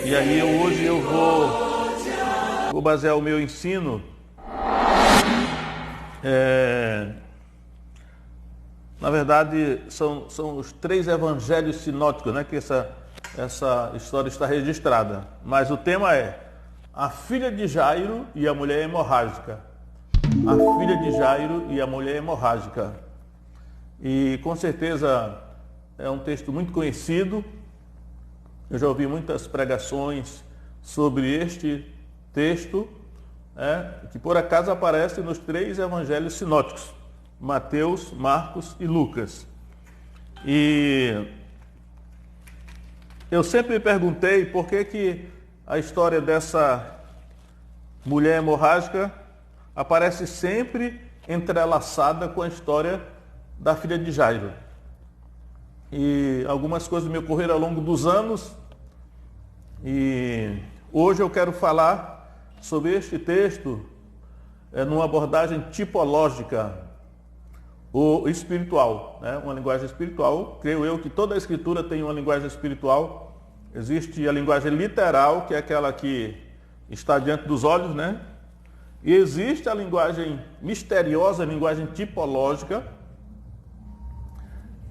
E aí hoje eu vou basear o meu ensino na verdade são os 3 evangelhos sinóticos, né, que essa história está registrada. Mas o tema é a filha de Jairo e a mulher hemorrágica. A filha de Jairo e a mulher hemorrágica. E com certeza é um texto muito conhecido. Eu já ouvi muitas pregações sobre este texto, que por acaso aparece nos 3 evangelhos sinóticos, Mateus, Marcos e Lucas. E eu sempre me perguntei por que a história dessa mulher hemorrágica aparece sempre entrelaçada com a história da filha de Jairo. E algumas coisas me ocorreram ao longo dos anos, e hoje eu quero falar sobre este texto numa abordagem tipológica ou espiritual, né? Uma linguagem espiritual. Creio eu que toda a escritura tem uma linguagem espiritual. Existe a linguagem literal, que é aquela que está diante dos olhos, né? E existe a linguagem misteriosa, a linguagem tipológica,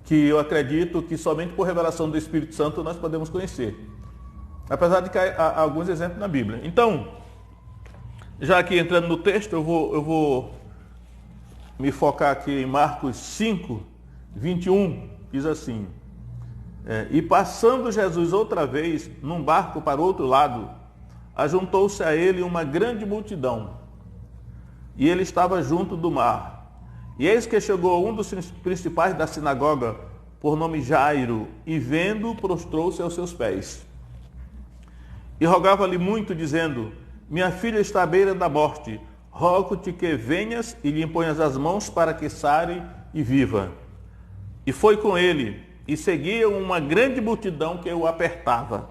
que eu acredito que somente por revelação do Espírito Santo nós podemos conhecer. Apesar de que há alguns exemplos na Bíblia. Então, já aqui entrando no texto, eu vou me focar aqui em Marcos 5, 21, diz assim: e passando Jesus outra vez num barco para o outro lado, ajuntou-se a ele uma grande multidão, e ele estava junto do mar. E eis que chegou um dos principais da sinagoga, por nome Jairo, e vendo, prostrou-se aos seus pés. E rogava-lhe muito, dizendo: minha filha está à beira da morte, rogo-te que venhas e lhe imponhas as mãos para que sare e viva. E foi com ele, e seguia uma grande multidão que o apertava.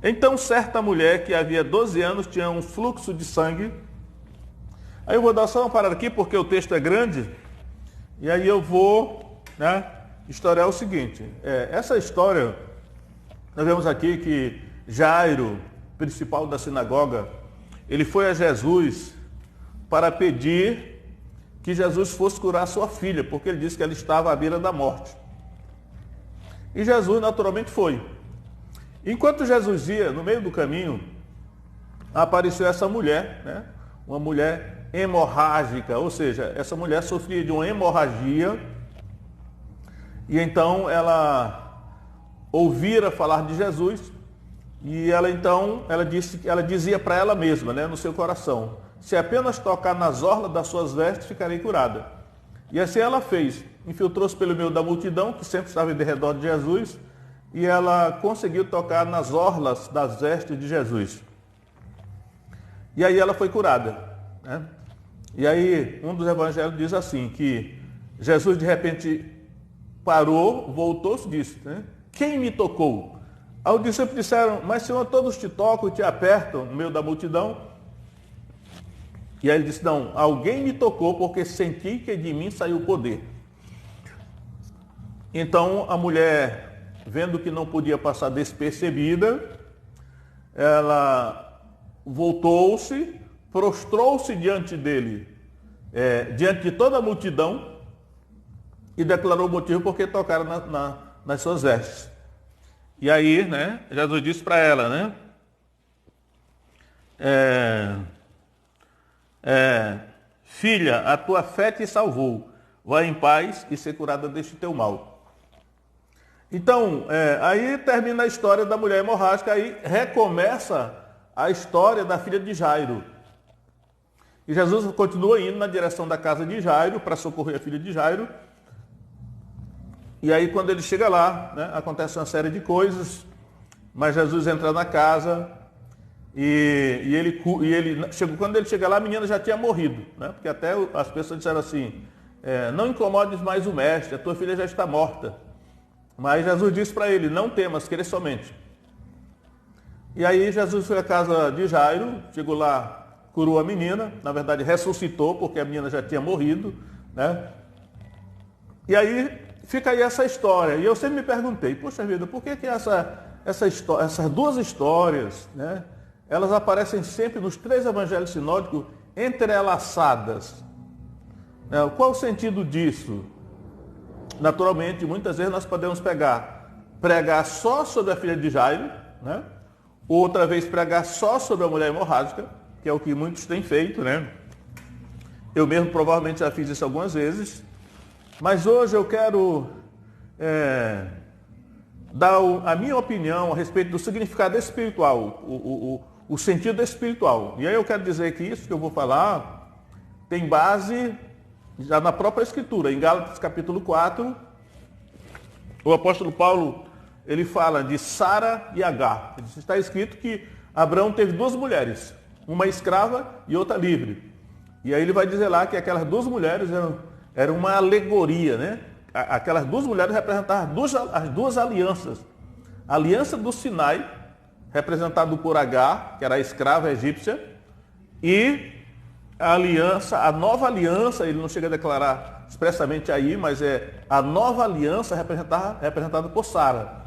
Então certa mulher que havia 12 anos tinha um fluxo de sangue. Aí eu vou dar só uma parada aqui porque o texto é grande, e aí eu vou historiar o seguinte. Essa história, nós vemos aqui que Jairo, principal da sinagoga, ele foi a Jesus para pedir que Jesus fosse curar sua filha, porque ele disse que ela estava à beira da morte. E Jesus naturalmente foi. Enquanto Jesus ia, no meio do caminho, apareceu essa mulher, né? Uma mulher hemorrágica, ou seja, essa mulher sofria de uma hemorragia, e então ela ouvira falar de Jesus, e ela dizia para ela mesma, né, no seu coração: se apenas tocar nas orlas das suas vestes, ficarei curada. E assim ela fez, infiltrou-se pelo meio da multidão, que sempre estava em redor de Jesus, e ela conseguiu tocar nas orlas das vestes de Jesus. E aí ela foi curada, né? E aí um dos evangelhos diz assim, que Jesus de repente parou, voltou-se e disse, né: quem me tocou? Aí os discípulos disseram: mas Senhor, todos te tocam e te apertam no meio da multidão. E aí ele disse: não, alguém me tocou porque senti que de mim saiu o poder. Então a mulher, vendo que não podia passar despercebida, ela voltou-se, prostrou-se diante dele, diante de toda a multidão, e declarou o motivo porque tocaram nas suas vestes. E aí, né, Jesus disse para ela, né: filha, a tua fé te salvou, vai em paz e ser curada deste teu mal. Então, aí termina a história da mulher hemorrágica, aí recomeça a história da filha de Jairo. E Jesus continua indo na direção da casa de Jairo para socorrer a filha de Jairo. E aí quando ele chega lá, né, acontece uma série de coisas, mas Jesus entra na casa quando ele chega lá, a menina já tinha morrido, né, porque até as pessoas disseram assim: não incomodes mais o mestre, a tua filha já está morta. Mas Jesus disse para ele: não temas, crê somente. E aí Jesus foi à casa de Jairo, chegou lá, curou a menina, na verdade ressuscitou, porque a menina já tinha morrido, né? E aí fica aí essa história. E eu sempre me perguntei: poxa vida, por que essa essas duas histórias, né, elas aparecem sempre nos 3 evangelhos sinóticos entrelaçadas. Qual o sentido disso? Naturalmente, muitas vezes nós podemos pregar só sobre a filha de Jairo, né? Outra vez pregar só sobre a mulher hemorrágica, que é o que muitos têm feito, né? Eu mesmo provavelmente já fiz isso algumas vezes, mas hoje eu quero dar a minha opinião a respeito do significado espiritual, o sentido espiritual. E aí eu quero dizer que isso que eu vou falar tem base já na própria Escritura. Em Gálatas capítulo 4, o apóstolo Paulo, ele fala de Sara e Agar. Está escrito que Abraão teve 2 mulheres, uma escrava e outra livre. E aí ele vai dizer lá que aquelas 2 mulheres eram uma alegoria, né? Aquelas 2 mulheres representavam as 2 alianças. A aliança do Sinai, representado por Agar, que era a escrava egípcia, e a nova aliança, ele não chega a declarar expressamente aí, mas é a nova aliança representada por Sara.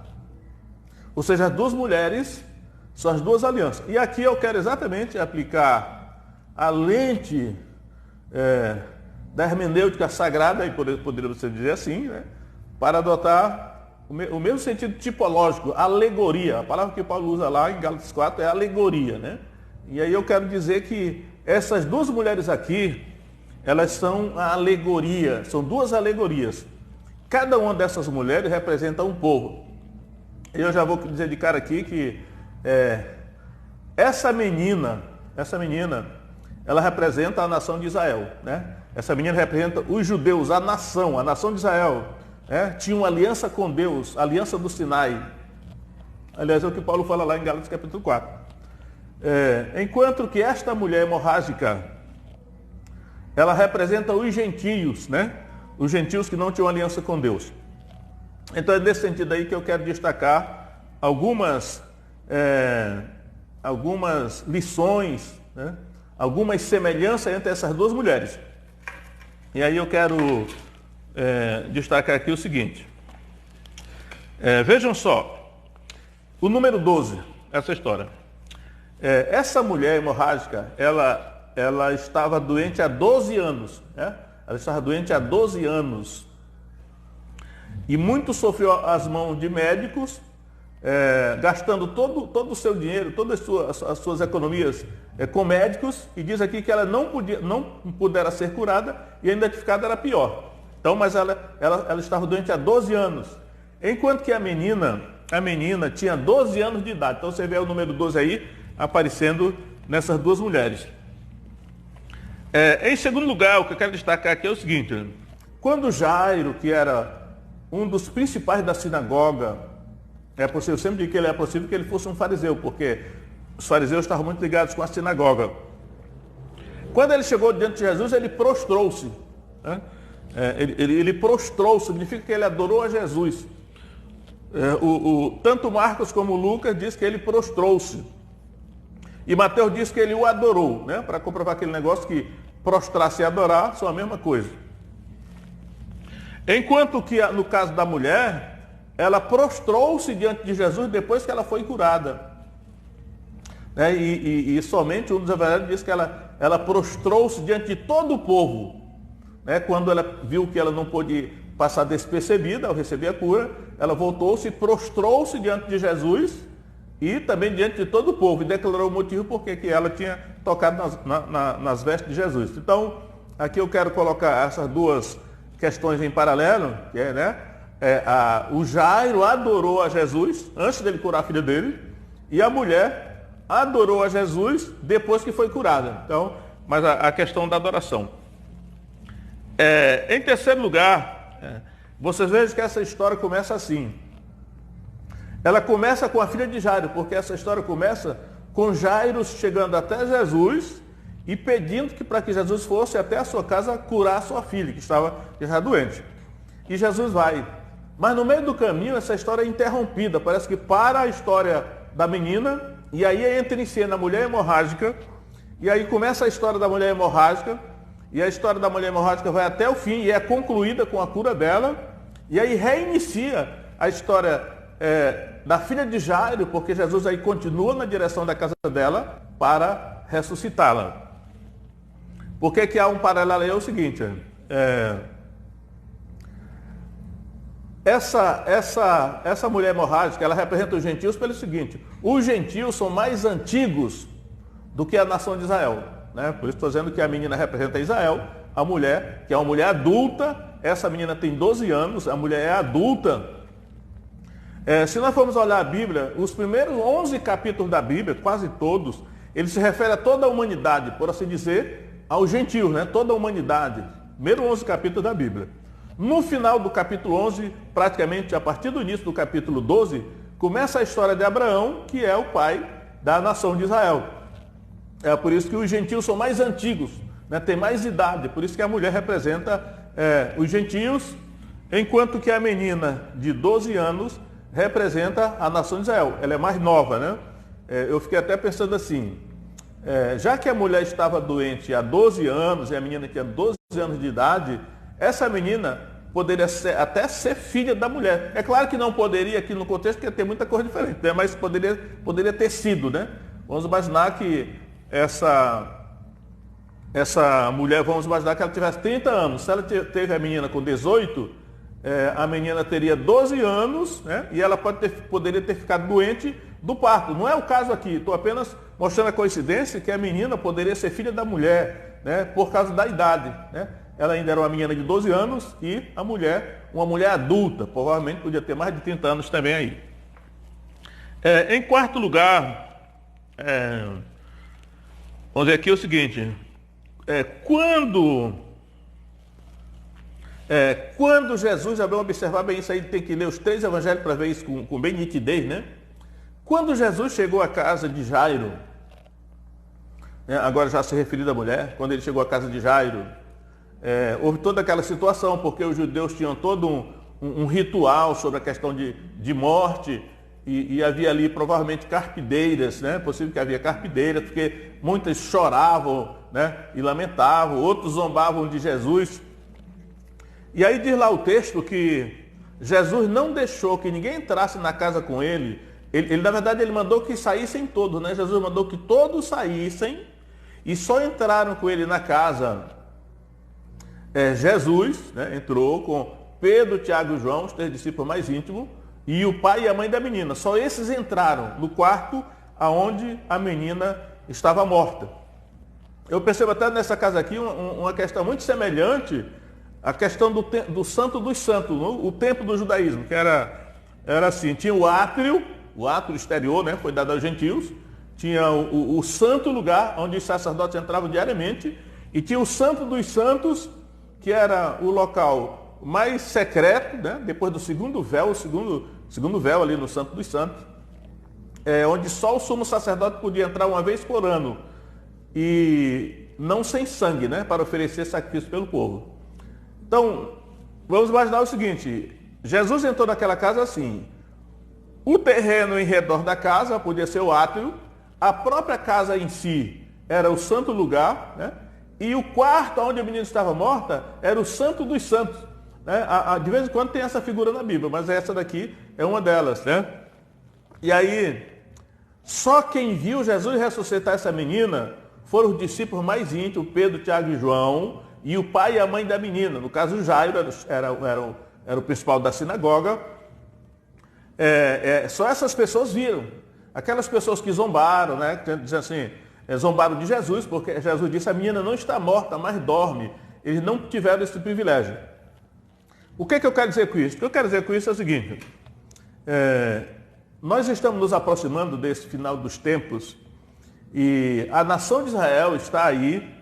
Ou seja, as 2 mulheres são as 2 alianças. E aqui eu quero exatamente aplicar a lente da hermenêutica sagrada, e poderia você dizer assim, né, para adotar o mesmo sentido tipológico, alegoria. A palavra que Paulo usa lá em Gálatas 4 é alegoria, né? E aí eu quero dizer que essas 2 mulheres aqui, elas são a alegoria, são 2 alegorias. Cada uma dessas mulheres representa um povo. Eu já vou dizer de cara aqui que essa menina, ela representa a nação de Israel, né? Essa menina representa os judeus, a nação de Israel, né? Tinha uma aliança com Deus, a aliança do Sinai. Aliás, é o que Paulo fala lá em Gálatas capítulo 4. Enquanto que esta mulher hemorrágica, ela representa os gentios, né? Os gentios que não tinham aliança com Deus. Então é nesse sentido aí que eu quero destacar algumas lições, né? Algumas semelhanças entre essas 2 mulheres. E aí eu quero destacar aqui o seguinte. Vejam só, o número 12, essa história. Essa mulher hemorrágica, ela estava doente há 12 anos. Né? Ela estava doente há 12 anos. E muito sofreu às mãos de médicos, gastando todo o seu dinheiro, todas as suas economias com médicos, e diz aqui que ela não pudera ser curada e a identificada era pior. Então, mas ela estava doente há 12 anos. Enquanto que a menina tinha 12 anos de idade. Então você vê o número 12 aí aparecendo nessas 2 mulheres. Em segundo lugar, o que eu quero destacar aqui é o seguinte: quando Jairo, que era um dos principais da sinagoga, eu sempre digo que ele é possível que ele fosse um fariseu, porque os fariseus estavam muito ligados com a sinagoga. Quando ele chegou diante de Jesus, ele prostrou-se. Né? Ele prostrou, significa que ele adorou a Jesus. Tanto Marcos como Lucas diz que ele prostrou-se. E Mateus diz que ele o adorou, né? Para comprovar aquele negócio que prostrar-se e adorar são a mesma coisa. Enquanto que no caso da mulher, ela prostrou-se diante de Jesus depois que ela foi curada. Né? E somente um dos evangelhos diz que ela prostrou-se diante de todo o povo. Né? Quando ela viu que ela não pôde passar despercebida ao receber a cura, ela voltou-se e prostrou-se diante de Jesus e também diante de todo o povo, e declarou o motivo por que ela tinha tocado nas vestes de Jesus. Então, aqui eu quero colocar essas 2 questões em paralelo, que o Jairo adorou a Jesus antes dele curar a filha dele, e a mulher adorou a Jesus depois que foi curada. Então, mas a questão da adoração. Em terceiro lugar, vocês vejam que essa história começa assim. Ela começa com a filha de Jairo, porque essa história começa com Jairo chegando até Jesus e pedindo para que Jesus fosse até a sua casa curar a sua filha, que estava já doente. E Jesus vai. Mas no meio do caminho, essa história é interrompida. Parece que para a história da menina, e aí entra em cena a mulher hemorrágica, e aí começa a história da mulher hemorrágica, e a história da mulher hemorrágica vai até o fim, e é concluída com a cura dela, e aí reinicia a história da filha de Jairo, porque Jesus aí continua na direção da casa dela para ressuscitá-la. Por que há um paralelo aí? É o seguinte, essa mulher hemorrágica, ela representa os gentios pelo seguinte: os gentios são mais antigos do que a nação de Israel, né? Por isso estou dizendo que a menina representa Israel, a mulher, que é uma mulher adulta, essa menina tem 12 anos, a mulher é adulta. Se nós formos olhar a Bíblia, os primeiros 11 capítulos da Bíblia, quase todos, ele se refere a toda a humanidade, por assim dizer, aos gentios, né? Toda a humanidade, primeiros 11 capítulos da Bíblia. No final do capítulo 11, praticamente a partir do início do capítulo 12, começa a história de Abraão, que é o pai da nação de Israel. É por isso que os gentios são mais antigos, né? Tem mais idade, por isso que a mulher representa os gentios, enquanto que a menina de 12 anos representa a nação de Israel. Ela é mais nova, né? Eu fiquei até pensando assim, já que a mulher estava doente há 12 anos e a menina tinha 12 anos de idade, essa menina poderia até ser filha da mulher. É claro que não poderia aqui no contexto, porque tem muita coisa diferente, né? Mas poderia ter sido, né? Vamos imaginar que essa mulher, vamos imaginar que ela tivesse 30 anos. Se ela teve a menina com 18, a menina teria 12 anos, né? E ela poderia ter ficado doente do parto. Não é o caso aqui, estou apenas mostrando a coincidência que a menina poderia ser filha da mulher, né? Por causa da idade, né? Ela ainda era uma menina de 12 anos e a mulher, uma mulher adulta, provavelmente podia ter mais de 30 anos também aí. Em quarto lugar, vamos ver aqui o seguinte, quando Jesus, já vamos observar bem isso aí, tem que ler os 3 evangelhos para ver isso com bem nitidez, né? Quando Jesus chegou à casa de Jairo, agora já se referindo à mulher, quando ele chegou à casa de Jairo, houve toda aquela situação, porque os judeus tinham todo um ritual sobre a questão de morte, e havia ali provavelmente carpideiras, né? É possível que havia carpideiras, porque muitas choravam, né? E lamentavam, outros zombavam de Jesus. E aí diz lá o texto que Jesus não deixou que ninguém entrasse na casa com ele. Ele na verdade, ele mandou que saíssem todos, né? Jesus mandou que todos saíssem e só entraram com ele na casa. Jesus, né, entrou com Pedro, Tiago e João, os 3 discípulos mais íntimos, e o pai e a mãe da menina. Só esses entraram no quarto aonde a menina estava morta. Eu percebo até nessa casa aqui uma questão muito semelhante à questão do Santo dos Santos, o templo do judaísmo, que era assim, tinha o átrio exterior, né, foi dado aos gentios, tinha o santo lugar onde os sacerdotes entravam diariamente, e tinha o Santo dos Santos, que era o local mais secreto, né? Depois do segundo véu, o segundo véu ali no Santo dos Santos, onde só o sumo sacerdote podia entrar uma vez por ano, e não sem sangue, né? Para oferecer sacrifício pelo povo. Então, vamos imaginar o seguinte, Jesus entrou naquela casa assim, o terreno em redor da casa podia ser o átrio, a própria casa em si era o santo lugar, né? E o quarto onde a menina estava morta era o Santo dos Santos, né? De vez em quando tem essa figura na Bíblia, mas essa daqui é uma delas, né? E aí, só quem viu Jesus ressuscitar essa menina foram os discípulos mais íntimos, Pedro, Tiago e João, e o pai e a mãe da menina. No caso, Jairo era o principal da sinagoga. Só essas pessoas viram. Aquelas pessoas que zombaram, né? Dizem assim, zombaram de Jesus, porque Jesus disse, a menina não está morta, mas dorme. Eles não tiveram esse privilégio. O que eu quero dizer com isso? O que eu quero dizer com isso é o seguinte, nós estamos nos aproximando desse final dos tempos, e a nação de Israel está aí,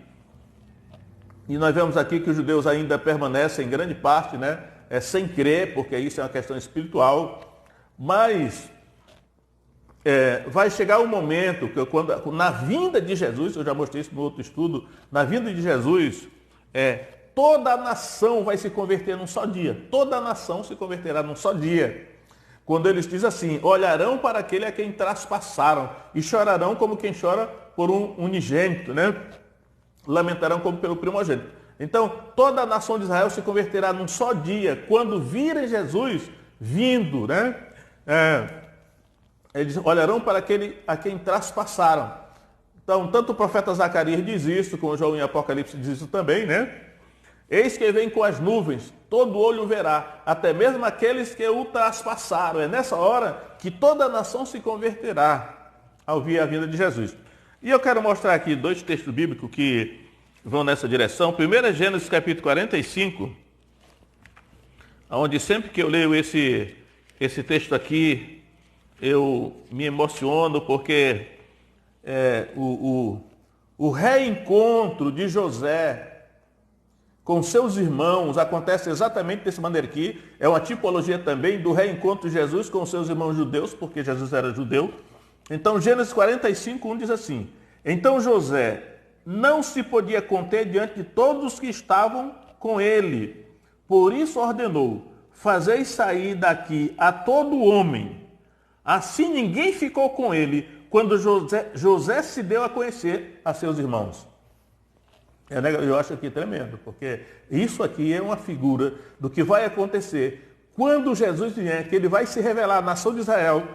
e nós vemos aqui que os judeus ainda permanecem em grande parte, né, sem crer, porque isso é uma questão espiritual, mas vai chegar um momento que na vinda de Jesus, eu já mostrei isso no outro estudo, na vinda de Jesus, toda a nação vai se converter num só dia. Toda a nação se converterá num só dia. Quando eles dizem assim, olharão para aquele a quem traspassaram e chorarão como quem chora por um unigênito, né? Lamentarão como pelo primogênito. Então, toda a nação de Israel se converterá num só dia, quando virem Jesus vindo, né? Eles olharão para aquele a quem traspassaram. Então, tanto o profeta Zacarias diz isso, como João em Apocalipse diz isso também, né? Eis que vem com as nuvens, todo olho verá, até mesmo aqueles que o traspassaram. É nessa hora que toda a nação se converterá ao ouvir a vinda de Jesus. E eu quero mostrar aqui 2 textos bíblicos que vão nessa direção. Primeiro é Gênesis capítulo 45, onde sempre que eu leio esse texto aqui, eu me emociono, porque o reencontro de José com seus irmãos acontece exatamente dessa maneira aqui. É uma tipologia também do reencontro de Jesus com seus irmãos judeus, porque Jesus era judeu. Então, Gênesis 45, 1 diz assim: então José não se podia conter diante de todos que estavam com ele. Por isso ordenou: fazei sair daqui a todo homem. Assim ninguém ficou com ele quando José se deu a conhecer a seus irmãos. Eu acho aqui tremendo, porque isso aqui é uma figura do que vai acontecer quando Jesus vier, que ele vai se revelar à nação de Israel,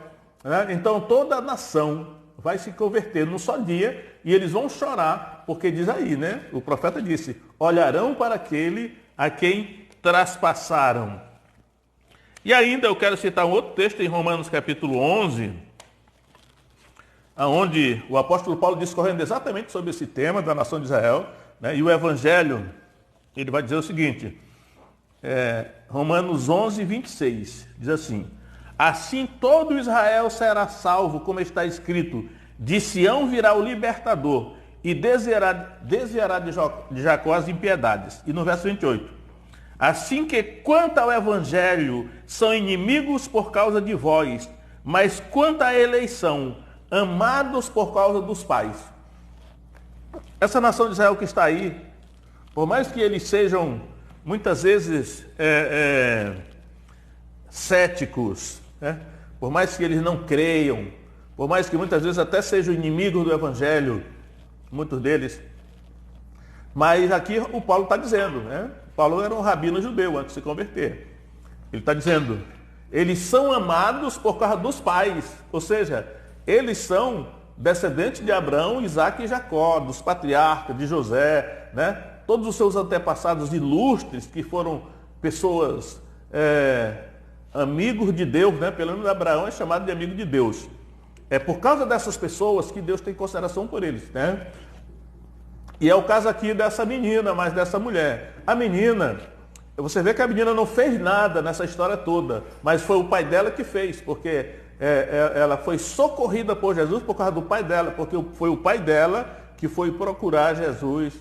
né? Então toda a nação vai se converter num só dia e eles vão chorar, porque diz aí, né? O profeta disse: olharão para aquele a quem traspassaram. E ainda eu quero citar um outro texto em Romanos capítulo 11, onde o apóstolo Paulo discorrendo exatamente sobre esse tema da nação de Israel, né? E o Evangelho, ele vai dizer o seguinte, Romanos 11, 26, diz assim: assim todo Israel será salvo, como está escrito, de Sião virá o libertador, e desviará de Jacó as impiedades. E no verso 28, assim que quanto ao Evangelho, são inimigos por causa de vós, mas quanto à eleição, amados por causa dos pais. Essa nação de Israel que está aí, por mais que eles sejam muitas vezes céticos, né? Por mais que eles não creiam, por mais que muitas vezes até sejam inimigos do Evangelho, muitos deles, mas aqui o Paulo está dizendo, né? Paulo era um rabino judeu antes de se converter. Ele está dizendo, eles são amados por causa dos pais, ou seja, eles são descendentes de Abraão, Isaac e Jacó, dos patriarcas, de José, né? Todos os seus antepassados ilustres, que foram pessoas amigos de Deus, né? Pelo menos Abraão é chamado de amigo de Deus. É por causa dessas pessoas que Deus tem consideração por eles, né? E é o caso aqui dessa menina, mas dessa mulher. A menina, você vê que a menina não fez nada nessa história toda, mas foi o pai dela que fez, porque ela foi socorrida por Jesus por causa do pai dela, porque foi o pai dela que foi procurar Jesus.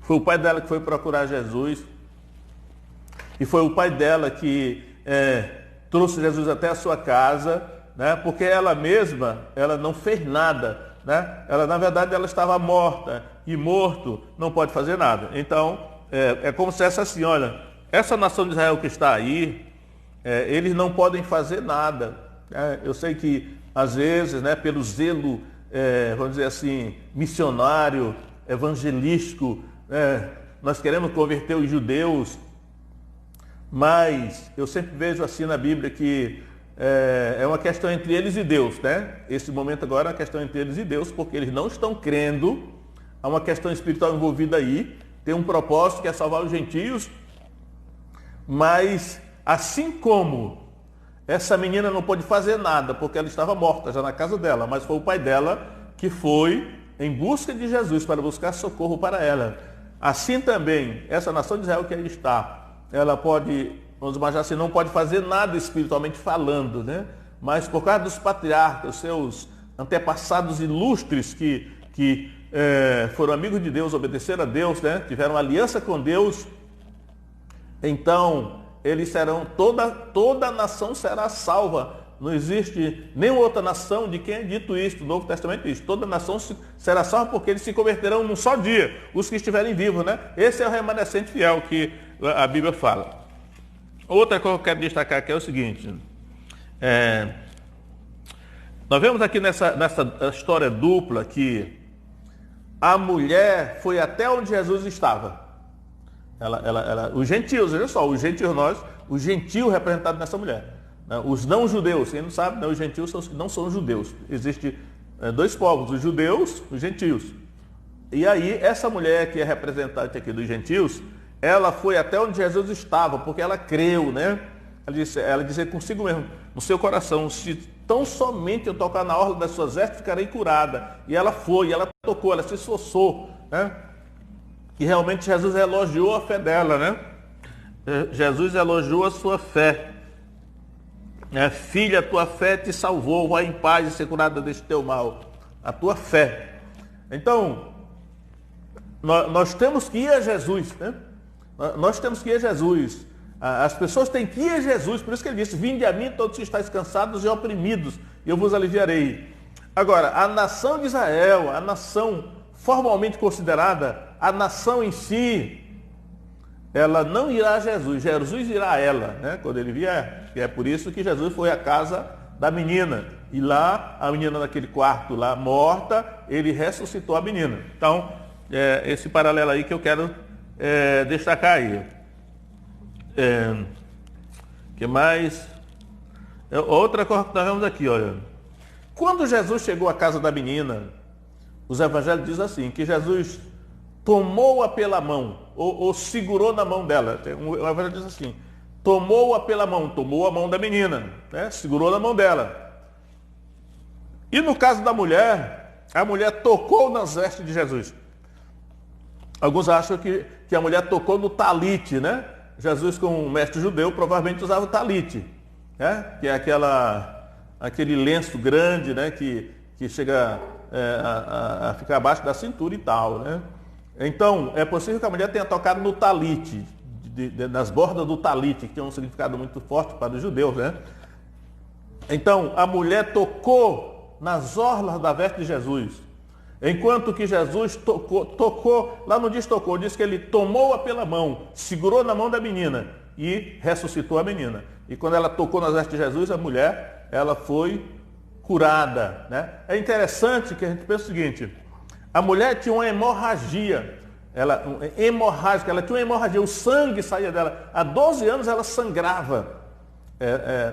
Foi o pai dela que foi procurar Jesus. E foi o pai dela que trouxe Jesus até a sua casa, né? Porque ela mesma, ela não fez nada, né? Ela, na verdade, ela estava morta, e morto não pode fazer nada. Então, é como se essa assim, olha, essa nação de Israel que está aí, eles não podem fazer nada. Eu sei que, às vezes, né, pelo zelo, vamos dizer assim, missionário, evangelístico, nós queremos converter os judeus, mas eu sempre vejo assim na Bíblia que é uma questão entre eles e Deus, né? Esse momento agora é uma questão entre eles e Deus, porque eles não estão crendo, há uma questão espiritual envolvida aí, tem um propósito que é salvar os gentios, mas assim como essa menina não pôde fazer nada, porque ela estava morta já na casa dela, mas foi o pai dela que foi em busca de Jesus para buscar socorro para ela. Assim também, essa nação de Israel que aí está, ela pode, vamos imaginar assim, não pode fazer nada espiritualmente falando, né? Mas por causa dos patriarcas, seus antepassados ilustres que foram amigos de Deus, obedeceram a Deus, né? Tiveram aliança com Deus, então eles serão, toda a nação será salva. Não existe nenhuma outra nação de quem é dito isso, o Novo Testamento diz, toda nação será salva porque eles se converterão num só dia, os que estiverem vivos, né? Esse é o remanescente fiel que a Bíblia fala. Outra coisa que eu quero destacar aqui é o seguinte, nós vemos aqui nessa história dupla que a mulher foi até onde Jesus estava. Os gentios, olha só, os gentios nós, o gentio representado nessa mulher. Os não-judeus, quem não sabe, né, os gentios não são judeus. Existem dois povos, os judeus e os gentios. E aí, essa mulher que é representante aqui dos gentios, ela foi até onde Jesus estava, porque ela creu, né? Ela disse consigo mesmo, no seu coração, se tão somente eu tocar na orla das suas vestes, ficarei curada. E ela foi, ela tocou, ela se esforçou, né? E realmente Jesus elogiou a fé dela, né? Jesus elogiou a sua fé. Filha, a tua fé te salvou, vai em paz e ser curada deste teu mal. A tua fé. Então, nós temos que ir a Jesus, né? Nós temos que ir a Jesus. As pessoas têm que ir a Jesus, por isso que ele disse, vinde a mim todos que estáis cansados e oprimidos, e eu vos aliviarei. Agora, a nação de Israel, a nação formalmente considerada, a nação em si, ela não irá a Jesus, Jesus irá a ela, né, quando ele vier. E é por isso que Jesus foi à casa da menina. E lá, a menina naquele quarto lá, morta, ele ressuscitou a menina. Então, esse paralelo aí que eu quero destacar aí. Que mais? Outra coisa que nós vemos aqui, olha. Quando Jesus chegou à casa da menina, os evangelhos dizem assim, que Jesus tomou-a pela mão, ou segurou na mão dela. O evangelho diz assim, tomou-a pela mão, tomou a mão da menina, né? Segurou na mão dela. E no caso da mulher, a mulher tocou nas vestes de Jesus. Alguns acham que a mulher tocou no talite, né? Jesus, como mestre judeu, provavelmente usava o talite, né? Que é aquele lenço grande, né? Que chega a ficar abaixo da cintura e tal, né? Então, é possível que a mulher tenha tocado no talite, nas bordas do talite, que tem um significado muito forte para os judeus, né? Então, a mulher tocou nas orlas da veste de Jesus. Enquanto que Jesus tocou, lá não diz tocou, diz que ele tomou-a pela mão, segurou na mão da menina e ressuscitou a menina. E quando ela tocou nas vestes de Jesus, a mulher, ela foi curada, né? É interessante que a gente pensa o seguinte, a mulher tinha uma hemorragia, ela tinha uma hemorragia, o sangue saía dela. Há 12 anos ela sangrava.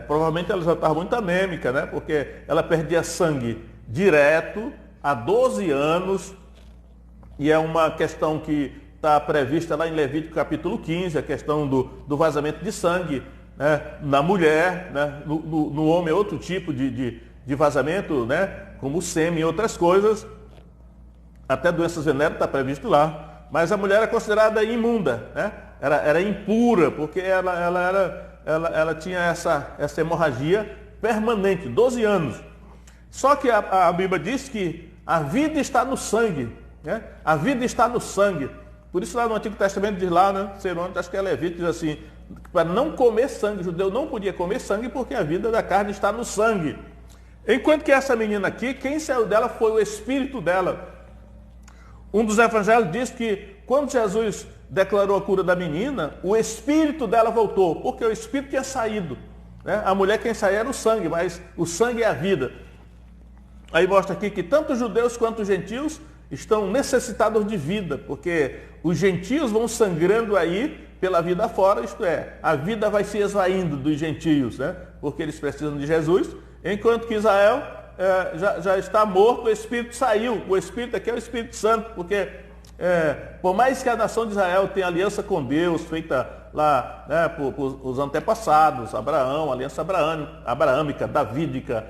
Provavelmente ela já estava muito anêmica, né? Porque ela perdia sangue direto há 12 anos, e é uma questão que está prevista lá em Levítico capítulo 15, a questão do vazamento de sangue, né? Na mulher, né? No homem é outro tipo de vazamento, né? Como o sêmen e outras coisas. Até doenças venéreas está previsto lá, mas a mulher era considerada imunda, né? Era impura, porque ela tinha essa hemorragia permanente, 12 anos. Só que a Bíblia diz que a vida está no sangue, né? A vida está no sangue. Por isso lá no Antigo Testamento diz lá, né? Acho que é Levítico, diz assim, para não comer sangue, o judeu não podia comer sangue porque a vida da carne está no sangue. Enquanto que essa menina aqui, quem saiu dela foi o espírito dela. Um dos evangelhos diz que quando Jesus declarou a cura da menina, o espírito dela voltou, porque o espírito tinha saído, né? A mulher quem saía era o sangue, mas o sangue é a vida. Aí mostra aqui que tanto os judeus quanto os gentios estão necessitados de vida, porque os gentios vão sangrando aí pela vida fora, isto é, a vida vai se esvaindo dos gentios, né? Porque eles precisam de Jesus, enquanto que Israel já está morto, o Espírito saiu. O Espírito aqui é o Espírito Santo, porque por mais que a nação de Israel tenha aliança com Deus, feita lá, né, por os antepassados, Abraão, aliança abraâmica, davídica,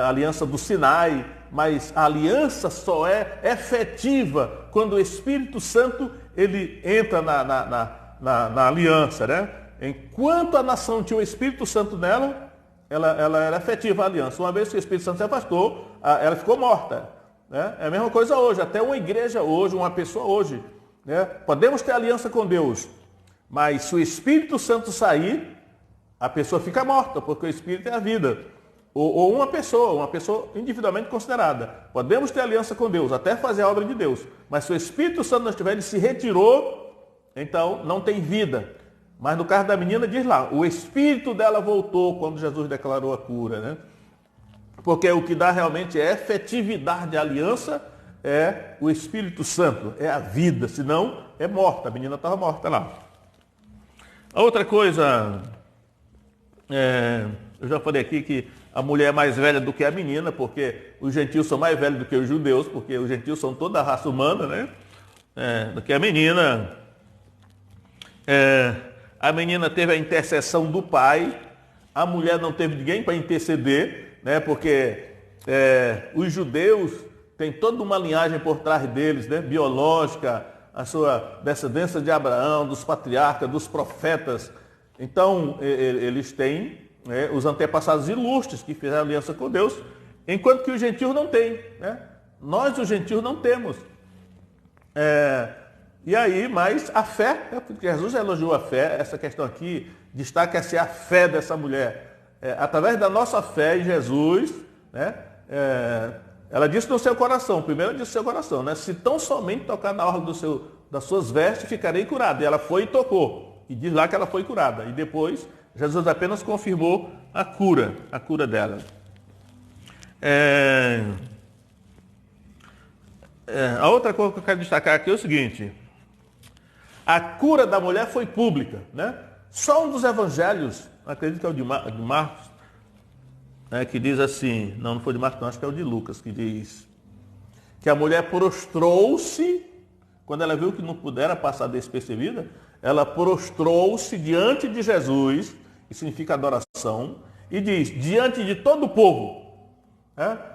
aliança do Sinai, mas a aliança só é efetiva quando o Espírito Santo ele entra na aliança, né? Enquanto a nação tinha o Espírito Santo nela, ela era efetiva a aliança. Uma vez que o Espírito Santo se afastou, ela ficou morta, né? É a mesma coisa hoje, até uma igreja hoje, uma pessoa hoje, né? Podemos ter aliança com Deus, mas se o Espírito Santo sair, a pessoa fica morta, porque o Espírito é a vida. Ou uma pessoa individualmente considerada. Podemos ter aliança com Deus, até fazer a obra de Deus, mas se o Espírito Santo não estiver, ele se retirou, então não tem vida. Mas no caso da menina diz lá, o espírito dela voltou quando Jesus declarou a cura, né? Porque o que dá realmente é efetividade à aliança, é o Espírito Santo, é a vida, senão é morta, a menina estava morta lá. A outra coisa Eu já falei aqui que a mulher é mais velha do que a menina, porque os gentios são mais velhos do que os judeus, porque os gentios são toda a raça humana, né? Do que a menina. A menina teve a intercessão do pai, a mulher não teve ninguém para interceder, né? Porque os judeus têm toda uma linhagem por trás deles, né? Biológica, a sua descendência de Abraão, dos patriarcas, dos profetas. Então, eles têm os antepassados ilustres que fizeram aliança com Deus, enquanto que os gentios não têm, né? Nós, os gentios, não temos. E aí, mas a fé, porque Jesus elogiou a fé, essa questão aqui destaca-se a fé dessa mulher. Através da nossa fé em Jesus, né? Ela disse no seu coração, primeiro ela disse no seu coração, né? Se tão somente tocar na orla das suas vestes, ficarei curada. E ela foi e tocou. E diz lá que ela foi curada. E depois, Jesus apenas confirmou a cura dela. A outra coisa que eu quero destacar aqui é o seguinte. A cura da mulher foi pública, né? Só um dos evangelhos, acredito que é o de Marcos, que diz assim, não foi de Marcos, não, acho que é o de Lucas, que diz que a mulher prostrou-se, quando ela viu que não pudera passar despercebida, ela prostrou-se diante de Jesus, que significa adoração, e diz, diante de todo o povo.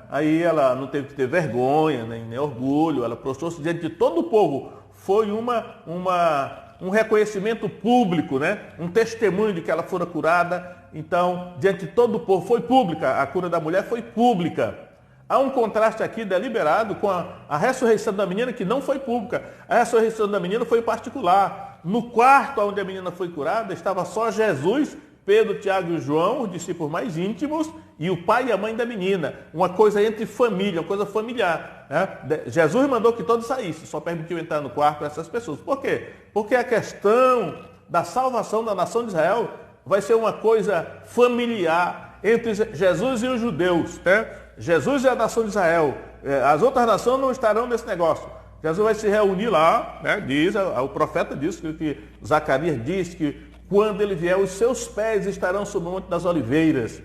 Aí ela não teve que ter vergonha, nem orgulho, ela prostrou-se diante de todo o povo. Foi um reconhecimento público, né? Um testemunho de que ela fora curada. Então, diante de todo o povo, foi pública, a cura da mulher foi pública. Há um contraste aqui deliberado com a ressurreição da menina, que não foi pública. A ressurreição da menina foi particular. No quarto onde a menina foi curada, estava só Jesus, Pedro, Tiago e João, os discípulos mais íntimos, e o pai e a mãe da menina. Uma coisa entre família, uma coisa familiar. Né? Jesus mandou que todos saíssem, só permitiu entrar no quarto essas pessoas. Por quê? Porque a questão da salvação da nação de Israel vai ser uma coisa familiar entre Jesus e os judeus. Né? Jesus é a nação de Israel. As outras nações não estarão nesse negócio. Jesus vai se reunir lá, né? O profeta diz, que Zacarias diz que quando ele vier, os seus pés estarão sobre o Monte das Oliveiras.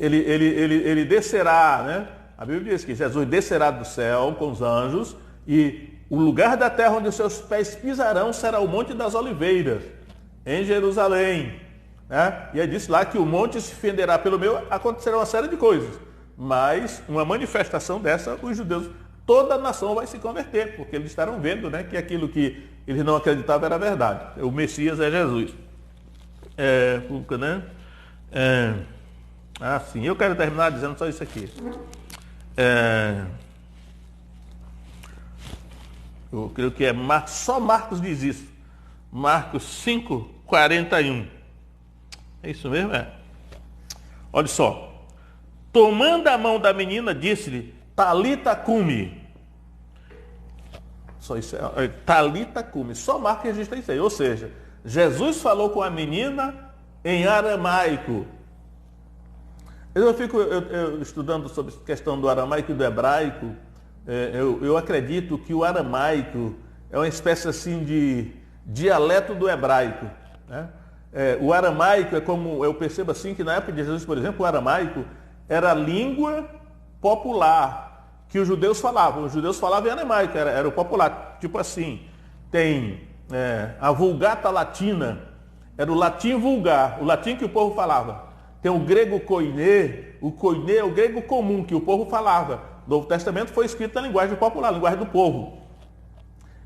Ele descerá, né? A Bíblia diz que Jesus descerá do céu com os anjos e o lugar da terra onde os seus pés pisarão será o Monte das Oliveiras, em Jerusalém. Né? E ele disse lá que o monte se fenderá pelo meio, acontecerá uma série de coisas. Mas uma manifestação dessa, os judeus, toda a nação vai se converter, porque eles estarão vendo, né, que aquilo que eles não acreditavam era verdade. O Messias é Jesus. Né? Sim, eu quero terminar dizendo só isso aqui. Eu creio que só Marcos diz isso. Marcos 5:41. É isso mesmo? Olha só. Tomando a mão da menina, disse-lhe, Talita cumi. Só isso, Talita cumi. Só Marcos registra isso aí. Ou seja, Jesus falou com a menina em aramaico. Eu fico estudando sobre a questão do aramaico e do hebraico. Eu acredito que o aramaico é uma espécie assim de dialeto do hebraico. Né? O aramaico é como, eu percebo assim, que na época de Jesus, por exemplo, o aramaico era a língua popular que os judeus falavam. Os judeus falavam em aramaico, era o popular. Tipo assim, tem a Vulgata Latina, era o latim vulgar, o latim que o povo falava. Tem o grego koiné, o koiné é o grego comum que o povo falava. O Novo Testamento foi escrito na linguagem popular, na linguagem do povo.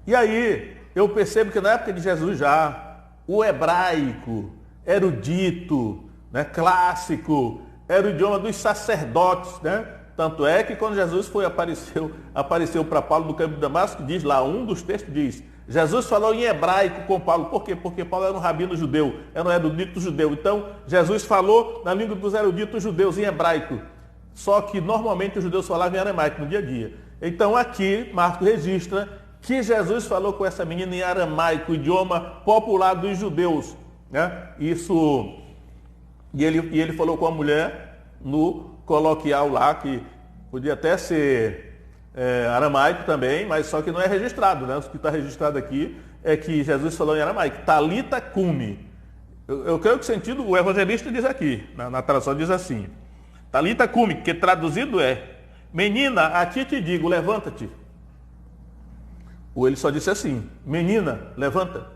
E aí, eu percebo que na época de Jesus já, o hebraico era o dito, né, clássico, era o idioma dos sacerdotes, né? Tanto é que quando Jesus apareceu para Paulo no caminho de Damasco, diz lá, um dos textos diz, Jesus falou em hebraico com Paulo. Por quê? Porque Paulo era um rabino judeu, era um erudito judeu. Então, Jesus falou na língua dos eruditos judeus, em hebraico. Só que, normalmente, os judeus falavam em aramaico no dia a dia. Então, aqui, Marcos registra que Jesus falou com essa menina em aramaico, o idioma popular dos judeus. Né? Isso... E ele falou com a mulher no coloquial lá, que podia até ser aramaico também, mas só que não é registrado, né? O que está registrado aqui é que Jesus falou em aramaico, Talita cumi. Eu creio que o sentido, o evangelista diz aqui, na tradução diz assim, Talita cumi, que traduzido é, menina, a ti te digo, levanta-te. Ou ele só disse assim, menina, levanta.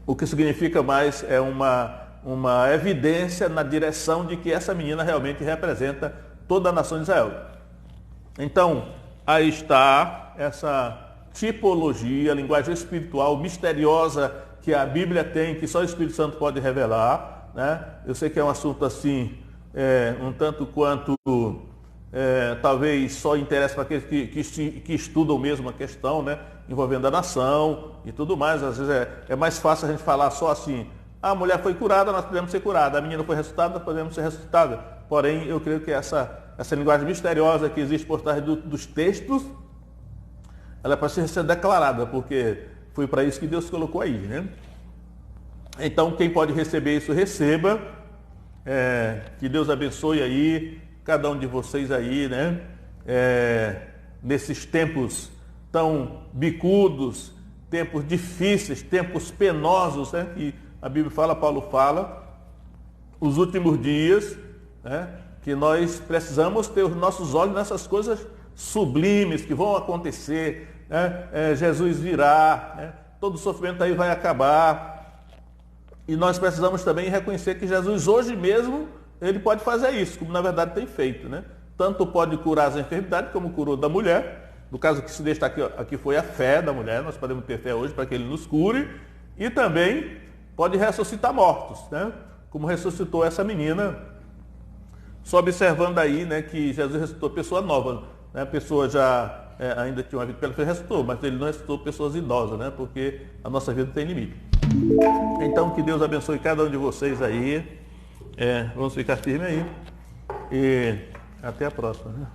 O que significa mais é uma evidência na direção de que essa menina realmente representa toda a nação de Israel. Então, aí está essa tipologia, linguagem espiritual misteriosa que a Bíblia tem, que só o Espírito Santo pode revelar, né? Eu sei que é um assunto assim, um tanto quanto talvez só interessa para aqueles que estudam mesmo a questão, né? Envolvendo a nação e tudo mais. Às vezes é mais fácil a gente falar só assim, a mulher foi curada, nós podemos ser curados, a menina foi ressuscitada, nós podemos ser ressuscitados. Porém, eu creio que essa linguagem misteriosa que existe por trás dos textos, ela é para ser declarada, porque foi para isso que Deus colocou aí, né? Então, quem pode receber isso, receba. Que Deus abençoe aí, cada um de vocês aí, né? Nesses tempos tão bicudos, tempos difíceis, tempos penosos, né? Que a Bíblia fala, Paulo fala, os últimos dias, né? Que nós precisamos ter os nossos olhos nessas coisas sublimes que vão acontecer, né? Jesus virá, né? Todo sofrimento aí vai acabar. E nós precisamos também reconhecer que Jesus hoje mesmo, ele pode fazer isso, como na verdade tem feito, né? Tanto pode curar as enfermidades, como curou da mulher. No caso que se destaca aqui foi a fé da mulher, nós podemos ter fé hoje para que ele nos cure. E também pode ressuscitar mortos, né? Como ressuscitou essa menina. Só observando aí, né, que Jesus ressuscitou pessoa nova, né? A pessoa já ainda tinha uma vida pela fé, ressuscitou, mas ele não ressuscitou pessoas idosas, né? Porque a nossa vida tem limite. Então, que Deus abençoe cada um de vocês aí. Vamos ficar firmes aí. E até a próxima, né?